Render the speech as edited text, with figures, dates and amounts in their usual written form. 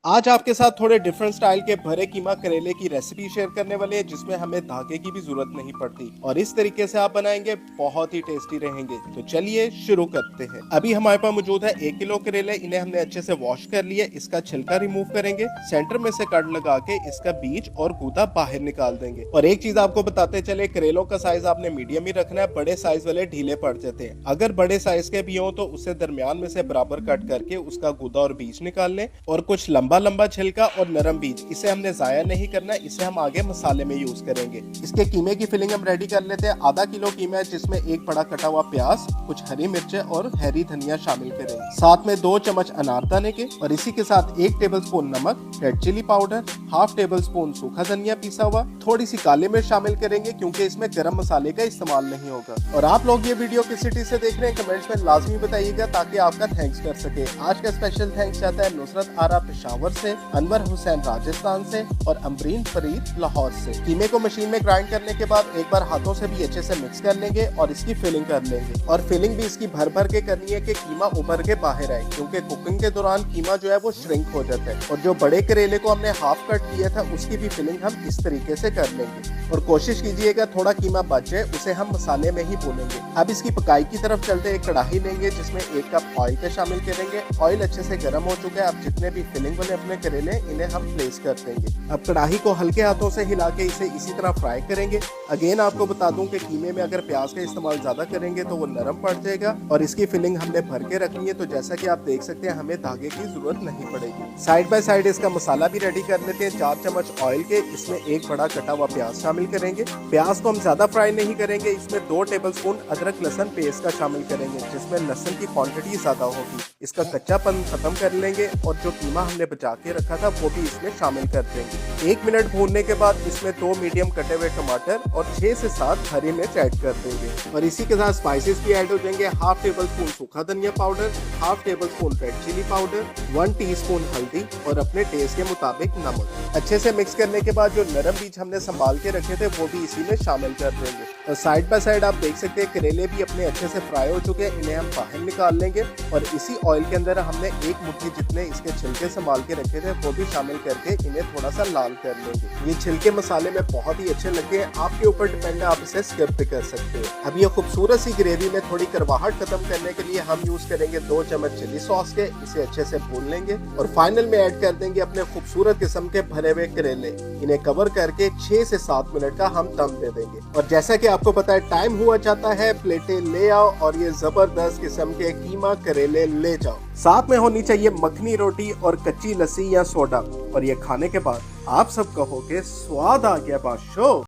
आज आपके साथ थोड़े डिफरेंट स्टाइल के भरे कीमा करेले की रेसिपी शेयर करने वाले हैं जिसमें हमें धागे की भी जरूरत नहीं पड़ती और इस तरीके से आप बनाएंगे बहुत ही टेस्टी रहेंगे। तो चलिए शुरू करते हैं। अभी हमारे पास मौजूद है 1 किलो करेले। इन्हें हमने अच्छे से वॉश कर लिए। इसका छिलका रिमूव करेंगे, सेंटर में से कट लगा के इसका बीज और गूदा बाहर निकाल देंगे। और एक चीज आपको बताते चले, करेलों का साइज आपने मीडियम ही रखना है, बड़े साइज वाले ढीले पड़ जाते हैं। अगर बड़े साइज के भी हो तो उसे दरमियान में से बराबर कट करके उसका गूदा और बीज निकाल लें। और कुछ लंबा लंबा छिलका और नरम बीज, इसे हमने जाया नहीं करना, इसे हम आगे मसाले में यूज करेंगे। इसके कीमे की फिलिंग हम रेडी कर लेते हैं। आधा किलो कीमा है जिसमें एक बड़ा कटा हुआ प्याज, कुछ हरी मिर्चें और हरी धनिया शामिल करेंगे, साथ में 2 चम्मच अनारदाने के, और इसी के साथ 1 टेबलस्पून नमक, red chilli powder, half table spoon सूखा धनिया पिसा हुआ, थोड़ी सी काली मिर्च शामिल करेंगे क्योंकि इसमें गरम मसाले का इस्तेमाल नहीं होगा। और आप लोग ये वीडियो किस सिटी से देख रहे हैं कमेंट्स में लाजमी बताइएगा ताकि आपका थैंक्स कर सके। आज का स्पेशल थैंक्स जाता है नुसरत आरा पेशावर से, अनवर हुसैन राजस्थान से और अमरीन फरीद लाहौर से। कीमे को मशीन में ग्राइंड करने के बाद एक बार हाथों से भी अच्छे से मिक्स कर लेंगे और इसकी फिलिंग कर लेंगे। और फिलिंग भी इसकी भर भर के करनी है कि कीमा उभर के बाहर आए, क्योंकि कुकिंग के दौरान कीमा जो है वो श्रिंक हो जाता है। और जो बड़े करेले को हमने हाफ कट किया था उसकी भी फिलिंग हम इस तरीके से कर लेंगे। और कोशिश कीजिएगा थोड़ा कीमा बच जाए, उसे हम मसाले में ही भूनेंगे। अब इसकी पकाई की तरफ चलते एक कढ़ाई लेंगे जिसमें 1 कप ऑयल का शामिल करेंगे। ऑयल अच्छे से गर्म हो चुका है। अब जितने भी फिलिंग वाले अपने करेले इन्हें हम प्लेस कर देंगे। अब कढ़ाई को हल्के हाथों से हिला के इसे इसी तरह फ्राई करेंगे। अगेन आपको बता दूं कि कीमे में अगर प्याज का इस्तेमाल ज्यादा करेंगे तो वो नरम पड़ जाएगा। और इसकी फिलिंग हमने भर के रखनी है, तो जैसा कि आप देख सकते हैं हमें धागे की जरूरत नहीं पड़ेगी। साइड बाय साइड इसका मसाला भी रेडी कर लेते हैं। 4 चम्मच ऑयल के, इसमें 1 बड़ा कटा हुआ प्याज शामिल करेंगे। प्याज को हम ज्यादा फ्राई नहीं करेंगे, इसमें 2 टेबलस्पून अदरक लहसुन पेस्ट का शामिल करेंगे जिसमें लहसुन की क्वांटिटी ज्यादा होगी। इसका कच्चापन खत्म कर लेंगे और जो कीमा हमने बचा के रखा था वो भी इसमें शामिल कर देंगे। 1 मिनट भूनने के बाद इसमें 2 मीडियम कटे हुए टमाटर और 6 से 7 हरी मिर्च ऐड कर देंगे। और इसी के साथ स्पाइसेस भी ऐड हो जाएंगे। हाफ टेबल स्पून सूखा धनिया powder, half table spoon red chilli powder, 1 teaspoon हल्दी और अपने टेस्ट के मुताबिक नमक। अच्छे से मिक्स करने के बाद जो नरम बीज हमने संभाल के रखे थे वो भी इसी में शामिल कर देंगे। और साइड बाय साइड आप देख सकते हैं करेले भी अपने अच्छे से फ्राई हो चुके हैं। इन्हें हम बाहर निकाल लेंगे और इसी ऑयल के अंदर हमने 1 मुट्ठी जितने इसके छिलके संभाल के रखे थे वो भी शामिल करके इन्हें थोड़ा सा लाल कर लेंगे। ये छिलके मसाले में बहुत ही अच्छे लगे हैं, आपके ऊपर डिपेंड है, आप इसे स्किप भी कर सकते हैं। अब ये खूबसूरत सी ग्रेवी में थोड़ी करवाहट खत्म करने के लिए हम यूज करेंगे 2 चम्मच चिली सॉस के। इसे अच्छे से भून लेंगे और फाइनल में ऐड कर देंगे अपने खूबसूरत किस्म के भरे हुए करेले। इन्हें कवर करके 6 से 7 मिनट का हम दम दे देंगे। और जैसा कि आपको पता है टाइम हुआ चाहता है, प्लेटें ले आओ और ये जबरदस्त किस्म के कीमा करेले ले जाओ। साथ में होनी चाहिए मखनी रोटी और कच्ची लस्सी या सोडा। और ये खाने के बाद आप सब कहोगे स्वाद आ गया बादशाह।